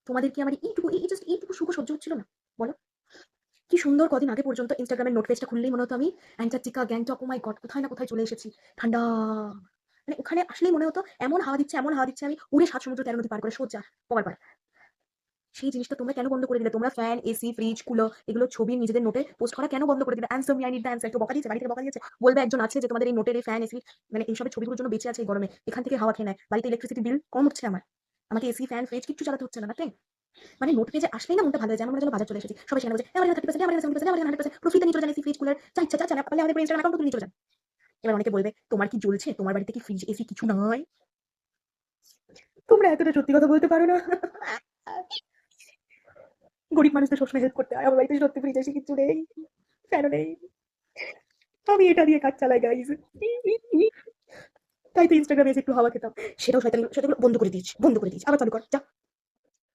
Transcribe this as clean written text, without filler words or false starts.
তোমাদের কি আমার এইটুকু সুখ সহ্য হচ্ছিল না? বলো। কি সুন্দর কদিন আগে পর্যন্ত ইনস্টাগ্রামের নোট পেজটা খুললেই মনে হতো আমি অ্যান্টার্কটিকা, গ্যাংটক, ও মাই গড, কোথায় না কোথায় চলে এসেছি। ঠান্ডা, মানে ওখানে আসলেই মনে হতো এমন হাওয়া দিচ্ছে আমি উড়ে ৭ সমুদ্র ১৩ নদী পার করে সোজা পগার পাড়। সেই জিনিসটা তোমরা কেন বন্ধ করে দিলে? তোমরা ফ্যান, এসি, ফ্রিজ, কুলার এগুলো ছবি নিজেদের নোটে পোস্ট করা কেন বন্ধ করে দিলে? Answer me, I need the answer. একটু বকা দিয়েছে, বাড়ি থেকে বকা দিয়েছে? বলবে একজন আছে যে তোমাদের এই নোটের এই ফ্যান, এসি, মানে এইসবের ছবিগুলোর জন্য বেঁচে আছে এই গরমে, এখান থেকে হাওয়া খেয়ে নেয়, বাড়িতে ইলেকট্রিসিটি বিল কম উঠছে আমার, আমাকে এসি, ফ্যান, ফ্রিজ কিচ্ছু চালাতে হচ্ছে না, নাথিং। মানে নোট পেজে আসলেই না মনটা ভালো হয়ে যায়, আমার মনে হয় যেন বাজার চলে এসেছি। সবাই সেখানে বলছে আমার 30%, আমার 70%, আমার 100%, পুরো ফ্রিতে নিয়ে চলে যান এসি, ফ্রিজ, কুলার, যা ইচ্ছা না পারলে আমাদের ইনস্টাগ্রাম অ্যাকাউন্ট নিয়ে চলে যান। এবার অনেকে বলবে তোমার কি জ্বলছে? তোমার বাড়িতে কি ফ্রিজ, এসি কিছু নয়? তোমরা এতটা সত্যি কথা বলতে পারো না? গরিব মানুষদের সবসময় হেল্প করতে হয়। আমার বাড়িতে সত্যি ফ্রিজ, এসি কিচ্ছু নেই, ফ্যানও নেই, আমি এটা দিয়ে কাজ চালাই গাইজ। তাই তো ইনস্টাগ্রামে এসে একটু হাওয়া খেতাম, সেটাও শয়তানি, সেটাগুলো বন্ধ করে দিয়েছি, আবার চালু কর যা।